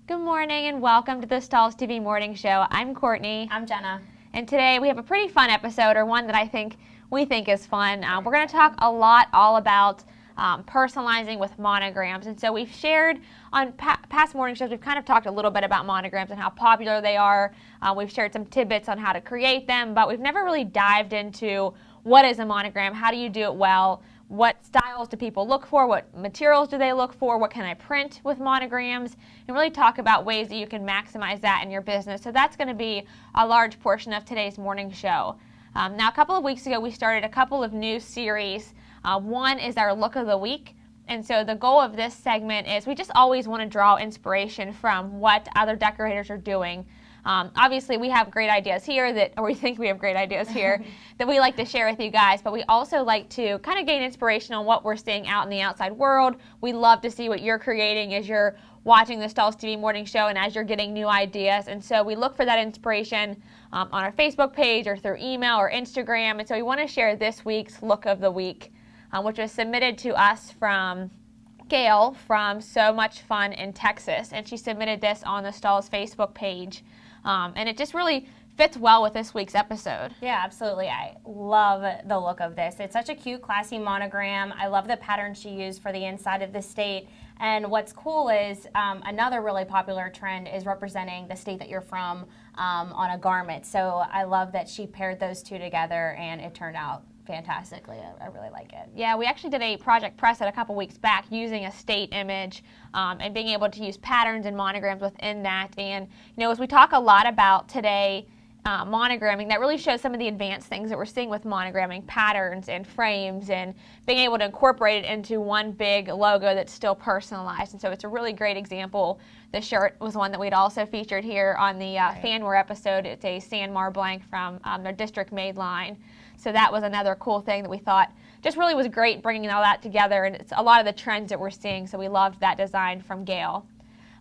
Good morning and welcome to the Stahls TV Morning Show. I'm Courtney. I'm Jenna. And today we have a pretty fun episode, or one that we think is fun. We're going to talk a lot all about personalizing with monograms. And so we've shared on past morning shows, we've kind of talked a little bit about monograms and how popular they are. We've shared some tidbits on how to create them, but we've never really dived into what is a monogram, how do you do it well, what styles do people look for, what materials do they look for, what can I print with monograms, and really talk about ways that you can maximize that in your business. So that's going to be a large portion of today's morning show. Now, a couple of weeks ago, we started a couple of new series. One is our look of the week. And so the goal of this segment is we just always want to draw inspiration from what other decorators are doing. Obviously, we have great ideas here or we think we have great ideas here that we like to share with you guys, but we also like to kind of gain inspiration on what we're seeing out in the outside world. We love to see what you're creating as you're watching the Stahls TV Morning Show and as you're getting new ideas. And so we look for that inspiration on our Facebook page or through email or Instagram. And so we want to share this week's look of the week, which was submitted to us from Gail from So Much Fun in Texas. And she submitted this on the Stahls Facebook page. And it just really fits well with this week's episode. Yeah, absolutely. I love the look of this. It's such a cute, classy monogram. I love the pattern she used for the inside of the state. And what's cool is another really popular trend is representing the state that you're from on a garment. So I love that she paired those two together and it turned out fantastically. I really like it. Yeah, we actually did a project press a couple weeks back using a state image and being able to use patterns and monograms within that. And as we talk a lot about today, monogramming, that really shows some of the advanced things that we're seeing with monogramming, patterns and frames, and being able to incorporate it into one big logo that's still personalized. And so it's a really great example. The shirt was one that we'd also featured here on the Fanwear episode. It's a Sanmar blank from their District Made line. So that was another cool thing that we thought just really was great, bringing all that together. And it's a lot of the trends that we're seeing. So we loved that design from Gail.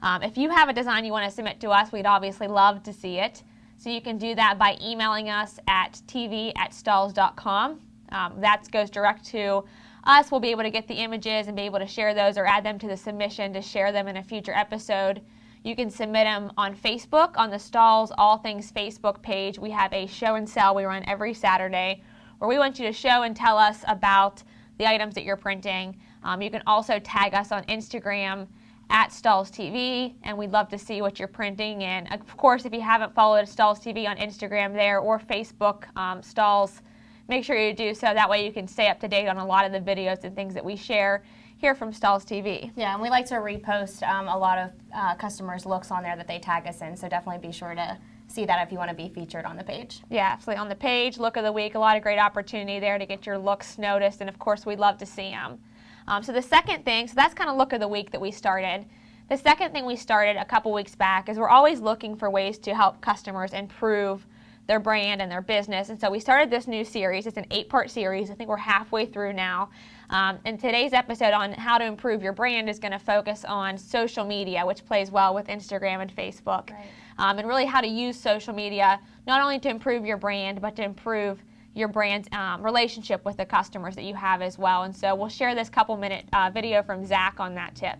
If you have a design you want to submit to us, we'd obviously love to see it. So you can do that by emailing us at tv@stahls.com. That goes direct to us. We'll be able to get the images and be able to share those or add them to the submission to share them in a future episode. You can submit them on Facebook, on the Stahls All Things Facebook page. We have a show and sell we run every Saturday where we want you to show and tell us about the items that you're printing. You can also tag us on Instagram at Stahls TV, and we'd love to see what you're printing. And of course, if you haven't followed Stahls TV on Instagram there or Facebook, Stahls, make sure you do so. That way you can stay up to date on a lot of the videos and things that we share here from Stahls TV. Yeah, and we like to repost a lot of customers' looks on there that they tag us in, so definitely be sure to see that if you want to be featured on the page. Yeah, absolutely. On the page, look of the week, a lot of great opportunity there to get your looks noticed, and of course, we'd love to see them. So the second thing, so that's kind of look of the week that we started. The second thing we started a couple weeks back is we're always looking for ways to help customers improve their brand and their business. And so we started this new series. It's an 8-part series. I think we're halfway through now. And today's episode on how to improve your brand is going to focus on social media, which plays well with Instagram and Facebook. Right. And really how to use social media not only to improve your brand, but to improve your brand's relationship with the customers that you have as well. And so we'll share this couple-minute video from Zach on that tip.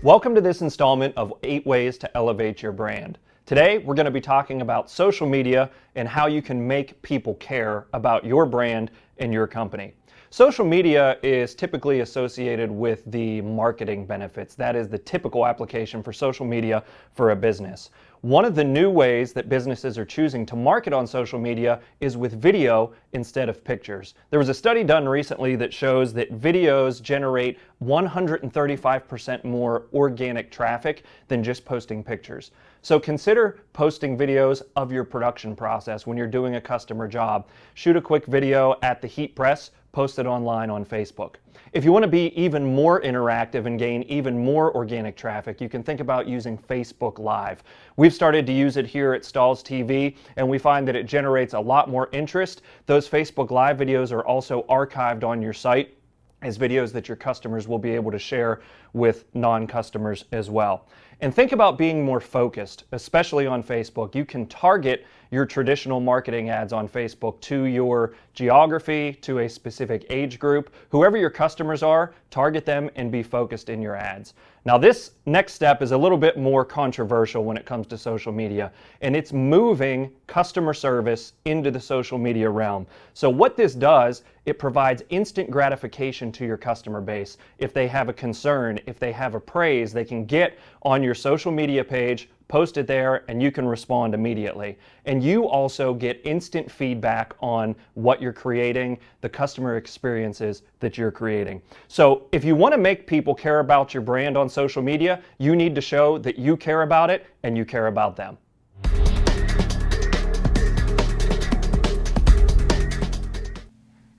Welcome to this installment of 8 Ways to Elevate Your Brand. Today, we're going to be talking about social media and how you can make people care about your brand and your company. Social media is typically associated with the marketing benefits. That is the typical application for social media for a business. One of the new ways that businesses are choosing to market on social media is with video instead of pictures. There was a study done recently that shows that videos generate 135% more organic traffic than just posting pictures. So consider posting videos of your production process when you're doing a customer job. Shoot a quick video at the heat press, post it online on Facebook. If you want to be even more interactive and gain even more organic traffic, you can think about using Facebook Live. We've started to use it here at Stahls TV, and we find that it generates a lot more interest. Those Facebook Live videos are also archived on your site as videos that your customers will be able to share with non-customers as well. And think about being more focused, especially on Facebook. You can target your traditional marketing ads on Facebook to your geography, to a specific age group. Whoever your customers are, target them and be focused in your ads. Now, this next step is a little bit more controversial when it comes to social media, and it's moving customer service into the social media realm. So what this does, it provides instant gratification to your customer base. If they have a concern, if they have a praise, they can get on your social media page, post it there, and you can respond immediately. And you also get instant feedback on what you're creating, the customer experiences that you're creating. So if you want to make people care about your brand on social media, you need to show that you care about it and you care about them.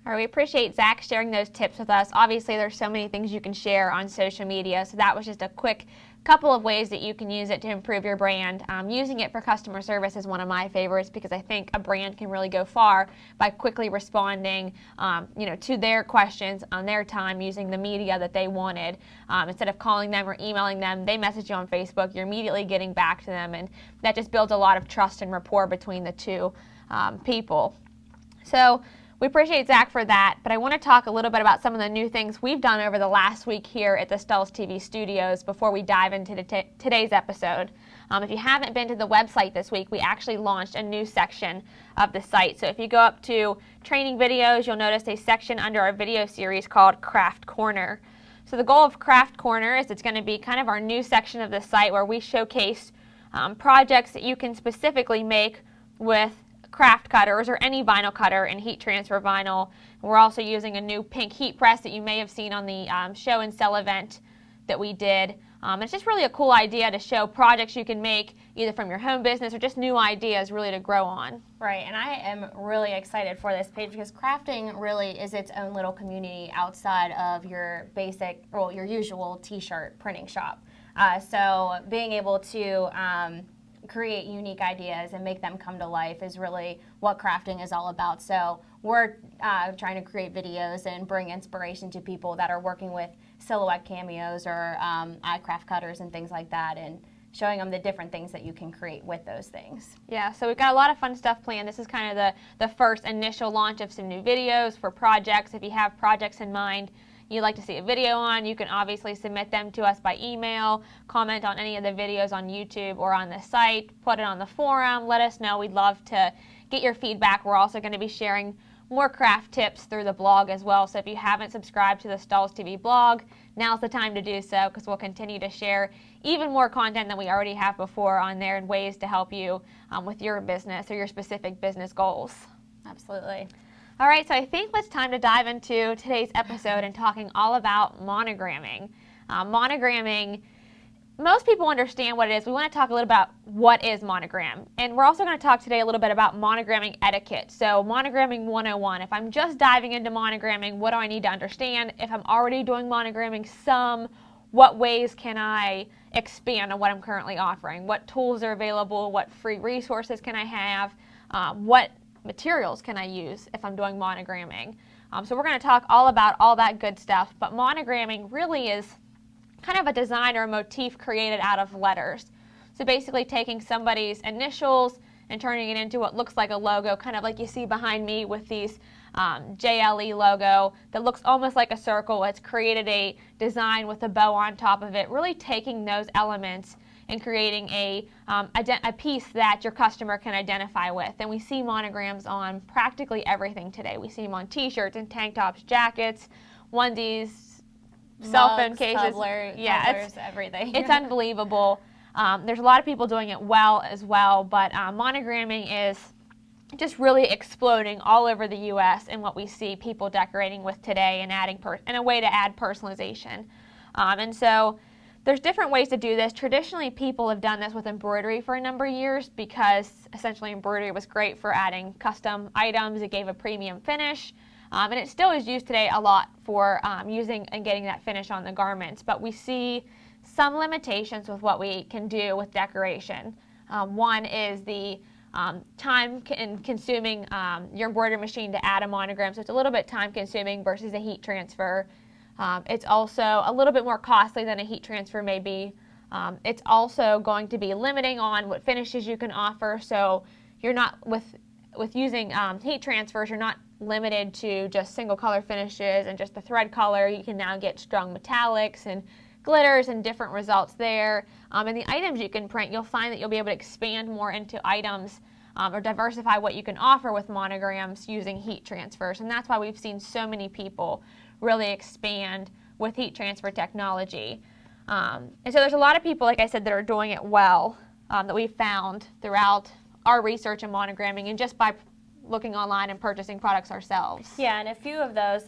All right, we appreciate Zach sharing those tips with us. Obviously, there's so many things you can share on social media, so that was just a quick couple of ways that you can use it to improve your brand. Using it for customer service is one of my favorites because I think a brand can really go far by quickly responding to their questions on their time using the media that they wanted. Instead of calling them or emailing them, they message you on Facebook, you're immediately getting back to them, and that just builds a lot of trust and rapport between the two people. So we appreciate Zach for that, but I want to talk a little bit about some of the new things we've done over the last week here at the Stahls TV studios before we dive into today's episode. If you haven't been to the website this week, we actually launched a new section of the site. So if you go up to training videos, you'll notice a section under our video series called Craft Corner. So the goal of Craft Corner is it's going to be kind of our new section of the site where we showcase projects that you can specifically make with craft cutters or any vinyl cutter and heat transfer vinyl. We're also using a new pink heat press that you may have seen on the show and sell event that we did. It's just really a cool idea to show projects you can make either from your home business or just new ideas really to grow on. Right, and I am really excited for this page because crafting really is its own little community outside of your your usual t-shirt printing shop. So being able to create unique ideas and make them come to life is really what crafting is all about. So we're trying to create videos and bring inspiration to people that are working with silhouette cameos or craft cutters and things like that, and showing them the different things that you can create with those things. Yeah, so we've got a lot of fun stuff planned. This is kind of the first initial launch of some new videos for projects. If you have projects in mind you'd like to see a video on, you can obviously submit them to us by email, comment on any of the videos on YouTube or on the site, put it on the forum, let us know. We'd love to get your feedback. We're also going to be sharing more craft tips through the blog as well. So if you haven't subscribed to the Stahls TV blog, now's the time to do so because we'll continue to share even more content than we already have before on there and ways to help you with your business or your specific business goals. Absolutely. All right, so I think it's time to dive into today's episode and talking all about monogramming. Monogramming, most people understand what it is. We want to talk a little about what is monogram. And we're also going to talk today a little bit about monogramming etiquette. So monogramming 101. If I'm just diving into monogramming, what do I need to understand? If I'm already doing monogramming some, what ways can I expand on what I'm currently offering? What tools are available? What free resources can I have? What materials can I use if I'm doing monogramming? So we're going to talk all about all that good stuff, but monogramming really is kind of a design or a motif created out of letters. So basically taking somebody's initials and turning it into what looks like a logo, kind of like you see behind me with these JLE logo that looks almost like a circle. It's created a design with a bow on top of it, really taking those elements and creating a piece that your customer can identify with. And we see monograms on practically everything today. We see them on t-shirts and tank tops, jackets, onesies, cell phone cases. Tublers, everything. It's unbelievable. There's a lot of people doing it well as well, but monogramming is just really exploding all over the U.S. and what we see people decorating with today and adding in a way to add personalization. And so there's different ways to do this. Traditionally, people have done this with embroidery for a number of years because essentially embroidery was great for adding custom items. It gave a premium finish, and it still is used today a lot for using and getting that finish on the garments. But we see some limitations with what we can do with decoration. One is the time consuming your embroidery machine to add a monogram, so it's a little bit time consuming versus a heat transfer. It's also a little bit more costly than a heat transfer may be. It's also going to be limiting on what finishes you can offer. So you're not, with using heat transfers, you're not limited to just single color finishes and just the thread color. You can now get strung metallics and glitters and different results there. And the items you can print, you'll find that you'll be able to expand more into items or diversify what you can offer with monograms using heat transfers. And that's why we've seen so many people really expand with heat transfer technology. And so there's a lot of people, like I said, that are doing it well, that we've found throughout our research in monogramming and just by looking online and purchasing products ourselves. Yeah, and a few of those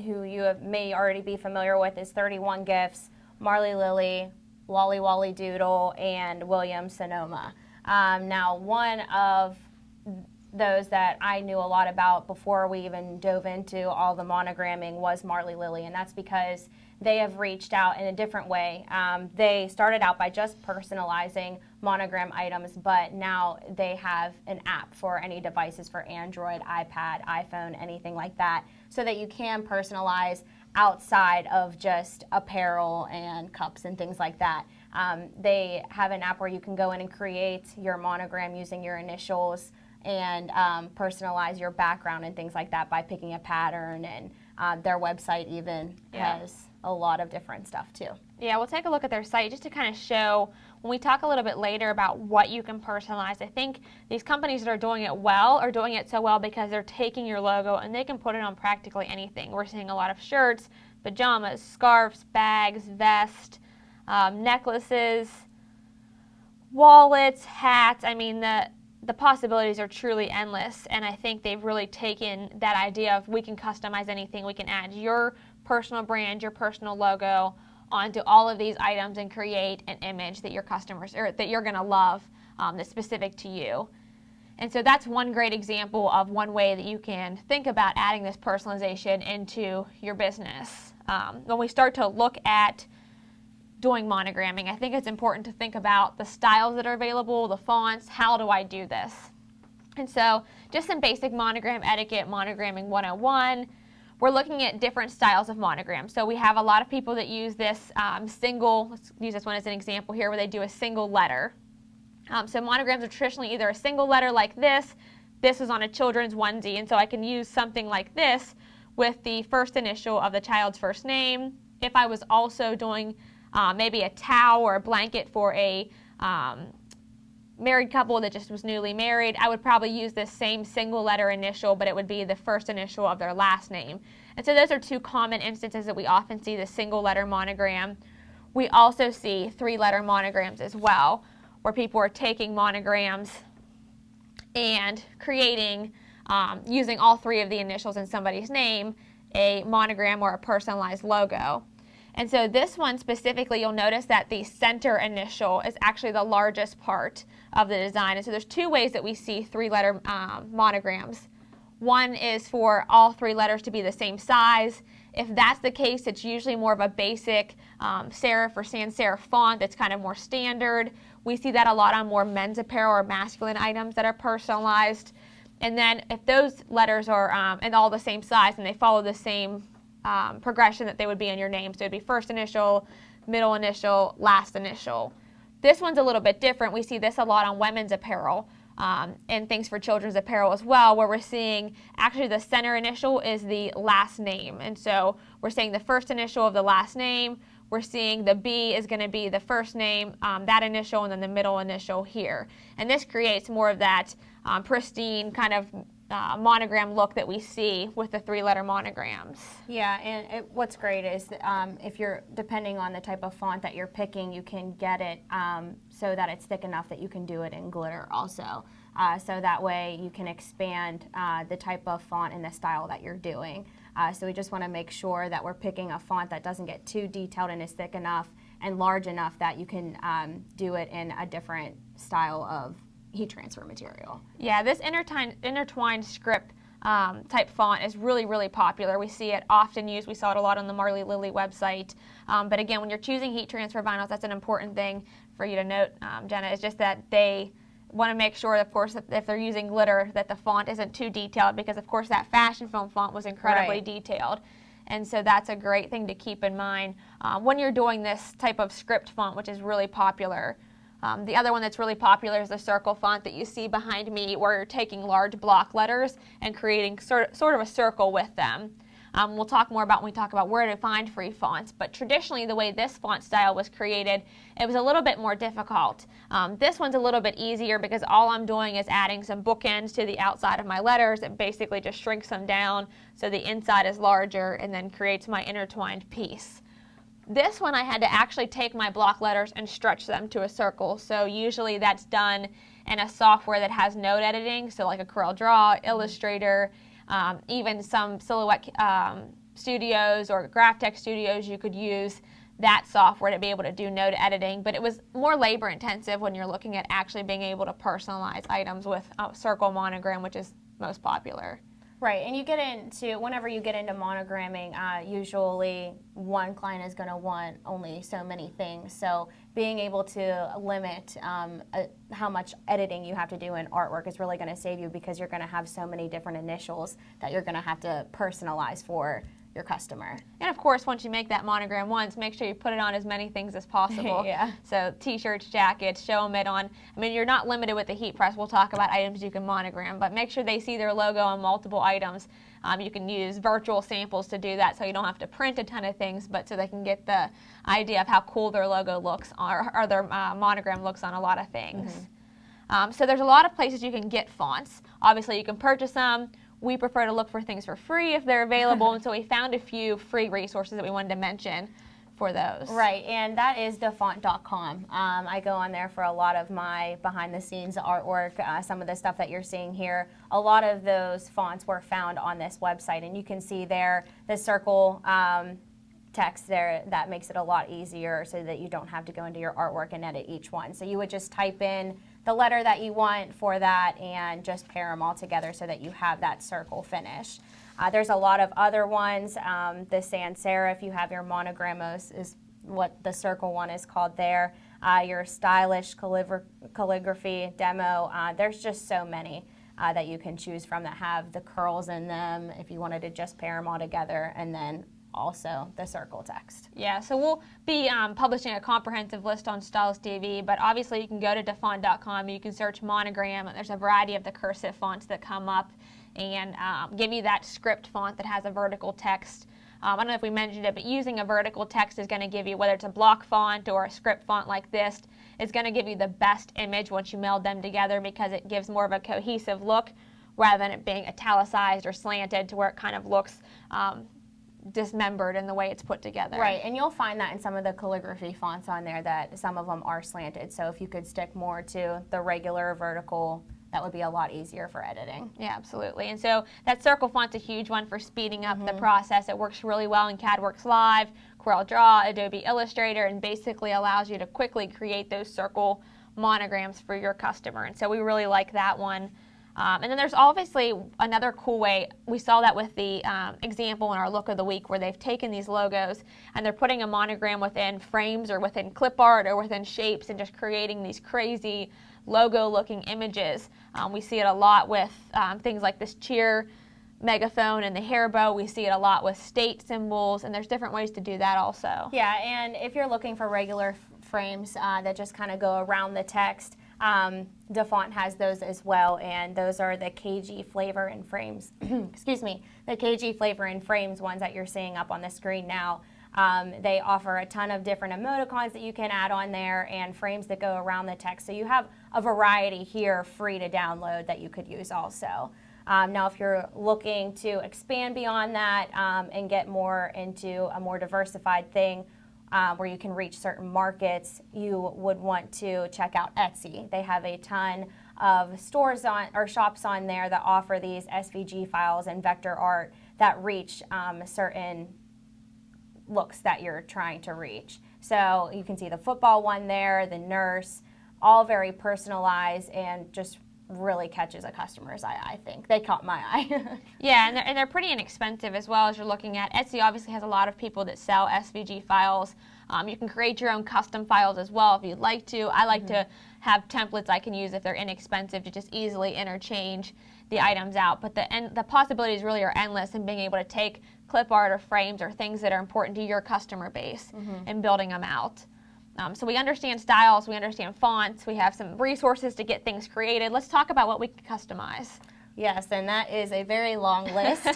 who you may already be familiar with is 31 Gifts, Marley Lily, Lolly Wally Doodle, and William Sonoma. Now, one of those that I knew a lot about before we even dove into all the monogramming was Marley Lily, and that's because they have reached out in a different way. They started out by just personalizing monogram items, but now they have an app for any devices for Android, iPad, iPhone, anything like that, so that you can personalize outside of just apparel and cups and things like that. They have an app where you can go in and create your monogram using your initials and personalize your background and things like that by picking a pattern, and their website even has a lot of different stuff too. Yeah, we'll take a look at their site just to kind of show, when we talk a little bit later about what you can personalize. I think these companies that are doing it well are doing it so well because they're taking your logo and they can put it on practically anything. We're seeing a lot of shirts, pajamas, scarves, bags, vests, necklaces, wallets, hats. I mean, the possibilities are truly endless, and I think they've really taken that idea of we can customize anything, we can add your personal brand, your personal logo onto all of these items and create an image that your customers, or that you're going to love, that's specific to you. And so that's one great example of one way that you can think about adding this personalization into your business. When we start to look at doing monogramming, I think it's important to think about the styles that are available, the fonts, how do I do this? And so just some basic monogram etiquette, monogramming 101. We're looking at different styles of monograms. So we have a lot of people that use this single, let's use this one as an example here, where they do a single letter. So monograms are traditionally either a single letter like this is on a children's onesie, and so I can use something like this with the first initial of the child's first name. If I was also doing maybe a towel or a blanket for a married couple that just was newly married, I would probably use this same single letter initial, but it would be the first initial of their last name. And so those are two common instances that we often see, the single letter monogram. We also see 3-letter monograms as well, where people are taking monograms and creating, using all 3 of the initials in somebody's name, a monogram or a personalized logo. And so this one specifically, you'll notice that the center initial is actually the largest part of the design. And so there's 2 ways that we see 3-letter monograms. One is for all 3 letters to be the same size. If that's the case, it's usually more of a basic serif or sans serif font that's kind of more standard. We see that a lot on more men's apparel or masculine items that are personalized. And then if those letters are and all the same size and they follow the same progression that they would be in your name. So it'd be first initial, middle initial, last initial. This one's a little bit different. We see this a lot on women's apparel and things for children's apparel as well, where we're seeing actually the center initial is the last name. And so we're seeing the first initial of the last name. We're seeing the B is going to be the first name, that initial, and then the middle initial here. And this creates more of that pristine kind of monogram look that we see with the 3-letter monograms. Yeah, and what's great is if you're, depending on the type of font that you're picking, you can get it so that it's thick enough that you can do it in glitter also. So that way you can expand the type of font and the style that you're doing. So we just want to make sure that we're picking a font that doesn't get too detailed and is thick enough and large enough that you can do it in a different style of heat transfer material. Yeah, this intertwined script type font is really, really popular. We see it often used. We saw it a lot on the Marley Lily website. But again, when you're choosing heat transfer vinyls, that's an important thing for you to note, Jenna, is just that they want to make sure, of course, that if they're using glitter, that the font isn't too detailed, because, of course, that fashion film font was incredibly detailed. And so that's a great thing to keep in mind when you're doing this type of script font, which is really popular. The other one that's really popular is the circle font that you see behind me, where you're taking large block letters and creating sort of a circle with them. We'll talk more about when we talk about where to find free fonts, but traditionally the way this font style was created, it was a little bit more difficult. This one's a little bit easier because all I'm doing is adding some bookends to the outside of my letters. It basically just shrinks them down so the inside is larger and then creates my intertwined piece. This one I had to actually take my block letters and stretch them to a circle, so usually that's done in a software that has note editing, so like a CorelDRAW, Illustrator, even some Silhouette studios or GraphTech studios, you could use that software to be able to do note editing, but it was more labor intensive when you're looking at actually being able to personalize items with a circle monogram, which is most popular. Right, and you get into, whenever you get into monogramming, usually one client is going to want only so many things. So being able to limit how much editing you have to do in artwork is really going to save you, because you're going to have so many different initials that you're going to have to personalize for your customer. And of course, once you make that monogram once, make sure you put it on as many things as possible. Yeah. So t-shirts, jackets, show them it on. I mean, you're not limited with the heat press. We'll talk about items you can monogram, but make sure they see their logo on multiple items. You can use virtual samples to do that, so you don't have to print a ton of things, but so they can get the idea of how cool their logo looks or their monogram looks on a lot of things. Mm-hmm. So there's a lot of places you can get fonts. Obviously, you can purchase them. We prefer to look for things for free if they're available, and so we found a few free resources that we wanted to mention for those. Right, and that is dafont.com. I go on there for a lot of my behind-the-scenes artwork, some of the stuff that you're seeing here. A lot of those fonts were found on this website, and you can see there the circle text there. That makes it a lot easier so that you don't have to go into your artwork and edit each one. So you would just type in the letter that you want for that and just pair them all together so that you have that circle finish. There's a lot of other ones. The sans serif, you have your monogrammos, is what the circle one is called there. Your stylish calligraphy demo. There's just so many that you can choose from that have the curls in them if you wanted to just pair them all together, and then also the circle text. Yeah, so we'll be publishing a comprehensive list on Stahls TV, but obviously you can go to dafont.com, you can search monogram, there's a variety of the cursive fonts that come up and give you that script font that has a vertical text. I don't know if we mentioned it, but using a vertical text is going to give you, whether it's a block font or a script font like this, it's going to give you the best image once you meld them together, because it gives more of a cohesive look rather than it being italicized or slanted to where it kind of looks dismembered in the way it's put together. Right, and you'll find that in some of the calligraphy fonts on there that some of them are slanted. So if you could stick more to the regular vertical, that would be a lot easier for editing. Yeah, absolutely. And so that circle font's a huge one for speeding up the process. It works really well in CAD-Works Live, CorelDRAW, Adobe Illustrator, and basically allows you to quickly create those circle monograms for your customer. And so we really like that one. And then there's obviously another cool way. We saw that with the example in our look of the week, where they've taken these logos and they're putting a monogram within frames or within clip art or within shapes and just creating these crazy logo-looking images. We see it a lot with things like this cheer megaphone and the hair bow. We see it a lot with state symbols, and there's different ways to do that also. Yeah, and if you're looking for regular frames that just kind of go around the text, Dafont has those as well, and those are the KG flavor and frames. Excuse me, the KG flavor and frames ones that you're seeing up on the screen now. They offer a ton of different emoticons that you can add on there and frames that go around the text. So you have a variety here free to download that you could use also. Now, if you're looking to expand beyond that and get more into a more diversified thing, where you can reach certain markets, you would want to check out Etsy. They have a ton of stores or shops on there that offer these SVG files and vector art that reach certain looks that you're trying to reach. So you can see the football one there, the nurse, all very personalized and just really catches a customer's eye, I think. They caught my eye. Yeah, and they're pretty inexpensive as well as you're looking at. Etsy obviously has a lot of people that sell SVG files. You can create your own custom files as well if you'd like to. I like to have templates I can use if they're inexpensive to just easily interchange the items out. But the possibilities really are endless in being able to take clip art or frames or things that are important to your customer base and building them out. So we understand styles, we understand fonts, we have some resources to get things created. Let's talk about what we can customize. Yes, and that is a very long list,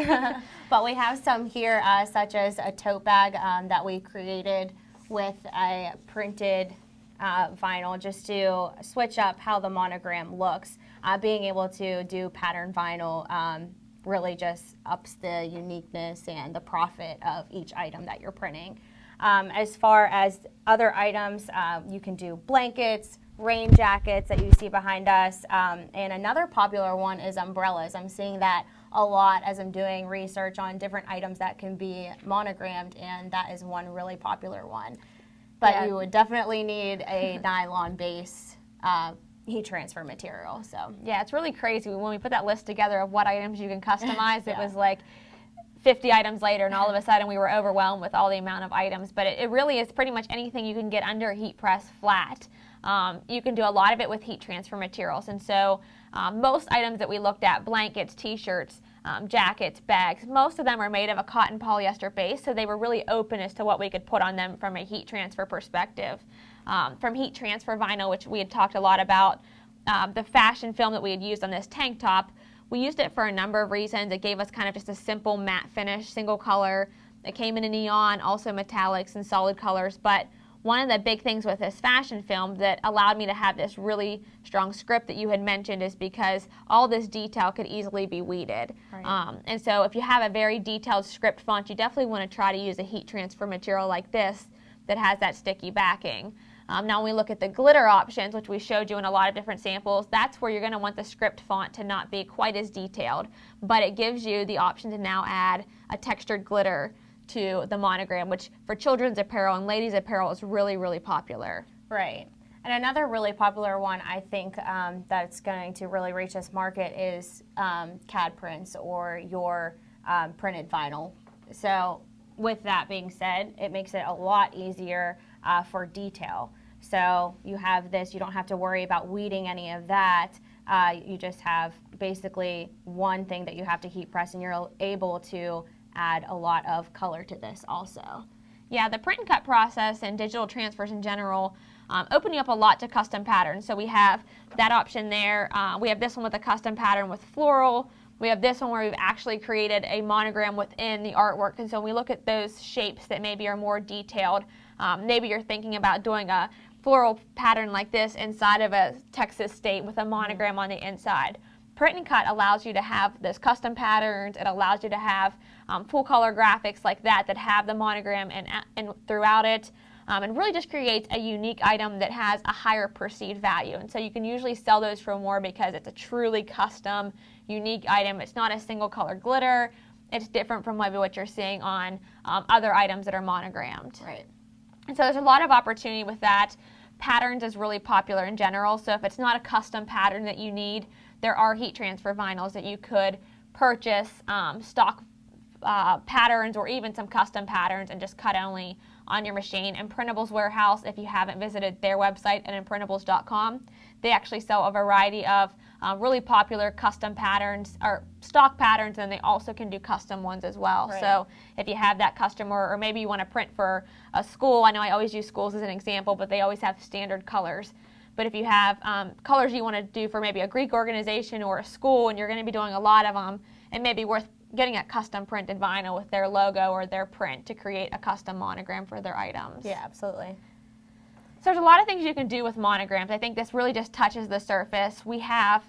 but we have some here, such as a tote bag that we created with a printed vinyl, just to switch up how the monogram looks. Being able to do pattern vinyl really just ups the uniqueness and the profit of each item that you're printing. As far as other items, you can do blankets, rain jackets that you see behind us, and another popular one is umbrellas. I'm seeing that a lot as I'm doing research on different items that can be monogrammed, and that is one really popular one. But you would definitely need a nylon base heat transfer material. So yeah, it's really crazy. When we put that list together of what items you can customize, it was like 50 items later, and all of a sudden we were overwhelmed with all the amount of items. But it really is pretty much anything you can get under a heat press flat. You can do a lot of it with heat transfer materials. And so most items that we looked at, blankets, t-shirts, jackets, bags, most of them are made of a cotton polyester base, so they were really open as to what we could put on them from a heat transfer perspective. From heat transfer vinyl, which we had talked a lot about, the fashion film that we had used on this tank top, we used it for a number of reasons. It gave us kind of just a simple matte finish, single color. It came in a neon, also metallics and solid colors. But one of the big things with this fashion film that allowed me to have this really strong script that you had mentioned is because all this detail could easily be weeded. Right. And so if you have a very detailed script font, you definitely want to try to use a heat transfer material like this that has that sticky backing. Now when we look at the glitter options, which we showed you in a lot of different samples, that's where you're going to want the script font to not be quite as detailed, but it gives you the option to now add a textured glitter to the monogram, which for children's apparel and ladies' apparel is really, really popular. Right. And another really popular one, I think, that's going to really reach this market is CAD prints or your printed vinyl. So with that being said, it makes it a lot easier for detail. So you have this, you don't have to worry about weeding any of that. You just have basically one thing that you have to heat press, and you're able to add a lot of color to this also. Yeah, the print and cut process and digital transfers in general open you up a lot to custom patterns. So we have that option there. We have this one with a custom pattern with floral. We have this one where we've actually created a monogram within the artwork. And so when we look at those shapes that maybe are more detailed, maybe you're thinking about doing a floral pattern like this inside of a Texas state with a monogram on the inside. Print and cut allows you to have those custom patterns. It allows you to have full color graphics like that have the monogram and throughout it, and really just creates a unique item that has a higher perceived value. And so you can usually sell those for more because it's a truly custom, unique item. It's not a single color glitter. It's different from maybe what you're seeing on other items that are monogrammed. Right. And so there's a lot of opportunity with that. Patterns is really popular in general. So if it's not a custom pattern that you need, there are heat transfer vinyls that you could purchase, stock patterns or even some custom patterns, and just cut only on your machine. And Printables Warehouse, if you haven't visited their website at imprintables.com, they actually sell a variety of really popular custom patterns or stock patterns, and they also can do custom ones as well. Right. So if you have that customer, or maybe you want to print for a school, I know I always use schools as an example, but they always have standard colors. But if you have colors you want to do for maybe a Greek organization or a school, and you're going to be doing a lot of them, it may be worth getting a custom printed vinyl with their logo or their print to create a custom monogram for their items. Yeah, absolutely. So there's a lot of things you can do with monograms. I think this really just touches the surface. We have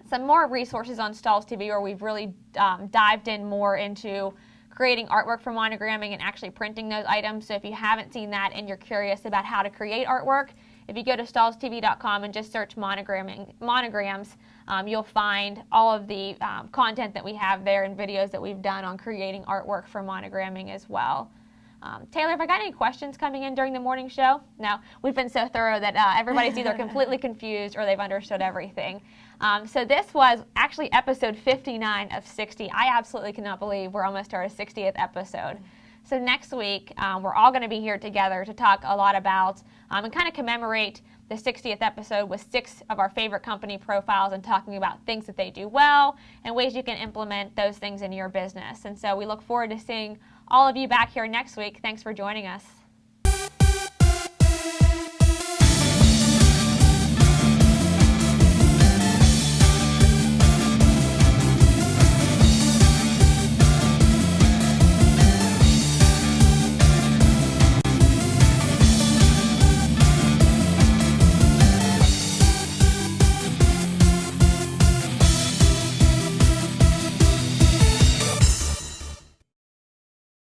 some more resources on Stahls TV where we've really dived in more into creating artwork for monogramming and actually printing those items. So if you haven't seen that and you're curious about how to create artwork, if you go to stahlstv.com and just search monograms, you'll find all of the content that we have there and videos that we've done on creating artwork for monogramming as well. Taylor, have I got any questions coming in during the morning show? No, we've been so thorough that everybody's either completely confused or they've understood everything. So this was actually episode 59 of 60. I absolutely cannot believe we're almost to our 60th episode. So next week, we're all going to be here together to talk a lot about and kind of commemorate the 60th episode with 6 of our favorite company profiles and talking about things that they do well and ways you can implement those things in your business. And so we look forward to seeing all of you back here next week. Thanks for joining us.